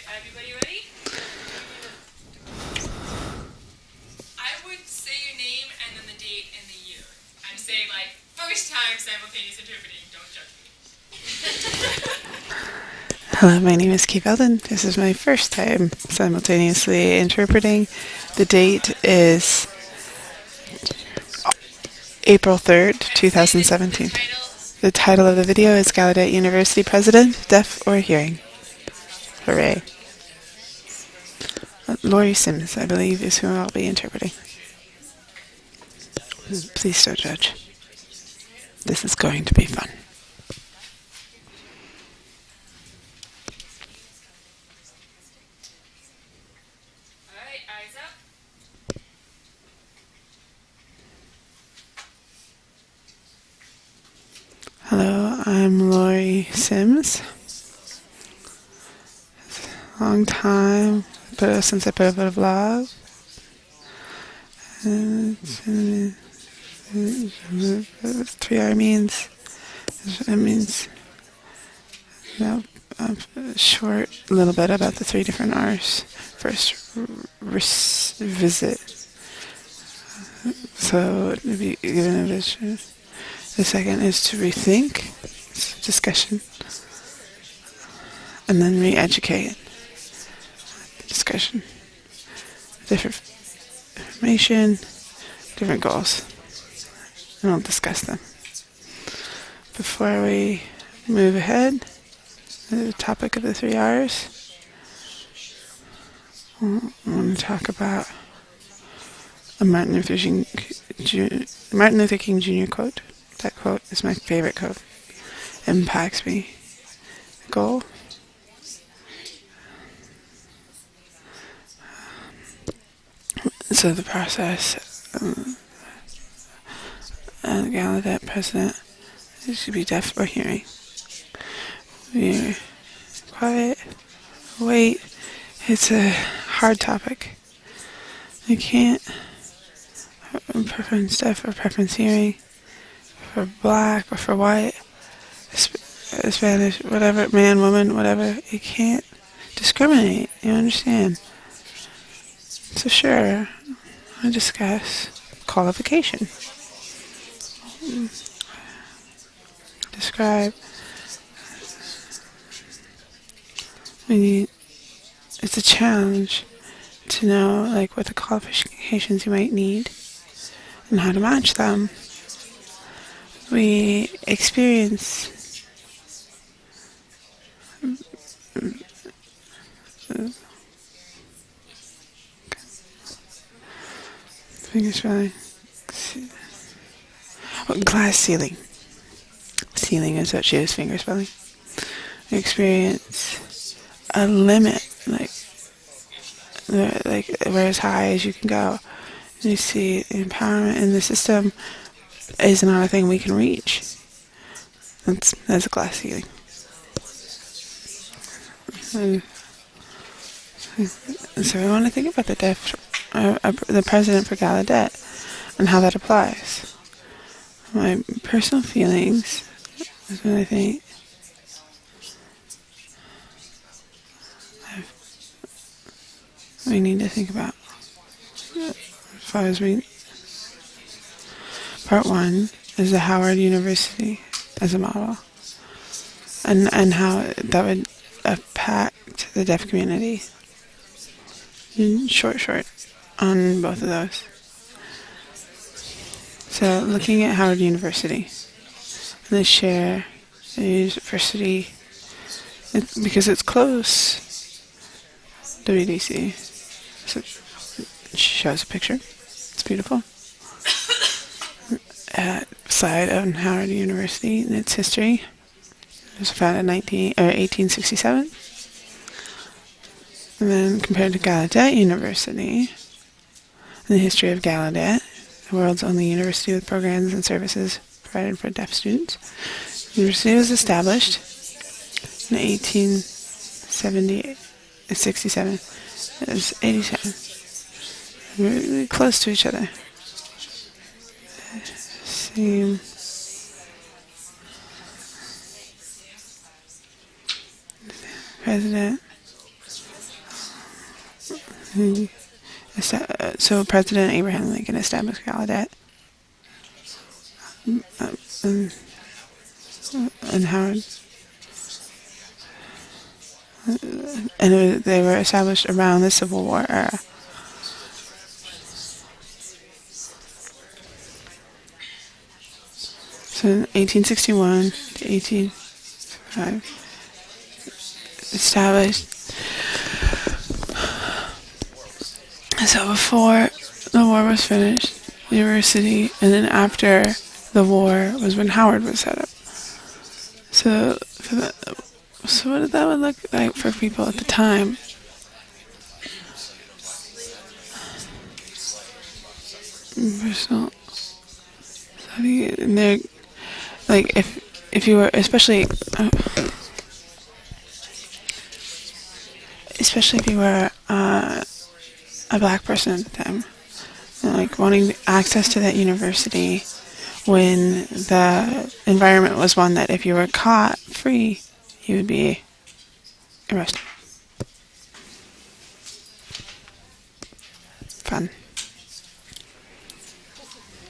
Everybody ready? I would say your name and then the date and the year. I'm saying like first time simultaneous interpreting. Don't judge me. Hello, my name is Kate Eldon. This is my first time simultaneously interpreting. The date is April 3rd, 2017. The title of the video is Gallaudet University President, Deaf or Hearing. Hooray. Laurie Sims, I believe, is who I'll be interpreting. Please don't judge. This is going to be fun. Alright, eyes up. Hello, I'm Laurie Sims. Long time since I put up a vlog. 3R means a short little bit about the three different R's. First, visit. So to be given a vision. The second is to rethink, discussion, and then re-educate, discussion. Different information, different goals, and I'll discuss them. Before we move ahead, the topic of the three R's, I want to talk about a Martin Luther King Jr. quote. That quote is my favorite quote. It impacts me. Goal. So the process, as Gallaudet president, it should be deaf or hearing. We're quiet, wait. It's a hard topic. I can't preference deaf or preference hearing, for black or for white, Spanish, whatever, man, woman, whatever. You can't discriminate. You understand? So sure, I discuss qualification. Describe. It's a challenge to know like what the qualifications you might need and how to match them. We experience finger swelling. Glass ceiling. Ceiling is what she is, finger swelling. We experience a limit, like where as high as you can go. You see empowerment in the system is not a thing we can reach. That's a glass ceiling. So we want to think about the president for Gallaudet and how that applies. My personal feelings is what I think we need to think about. As far as part one is the Howard University as a model, and how that would impact the deaf community. Short on both of those. So looking at Howard University, and they share the university because it's close. WDC. So it shows a picture. It's beautiful. Slide on Howard University and its history. It was founded in 1867. And then compared to Gallaudet University, and the history of Gallaudet, the world's only university with programs and services provided for deaf students. The university was established in 1867. It was 87. Really close to each other. Same. President. So President Abraham Lincoln established Gallaudet, and Howard, and they were established around the Civil War era. So in 1861 to 1865, established. So before the war was finished, the university, and then after the war was when Howard was set up. So so what that would look like for people at the time. Personal study, and they're like if you were especially if you were a black person at the time, like wanting access to that university when the environment was one that if you were caught free, you would be arrested. Fun.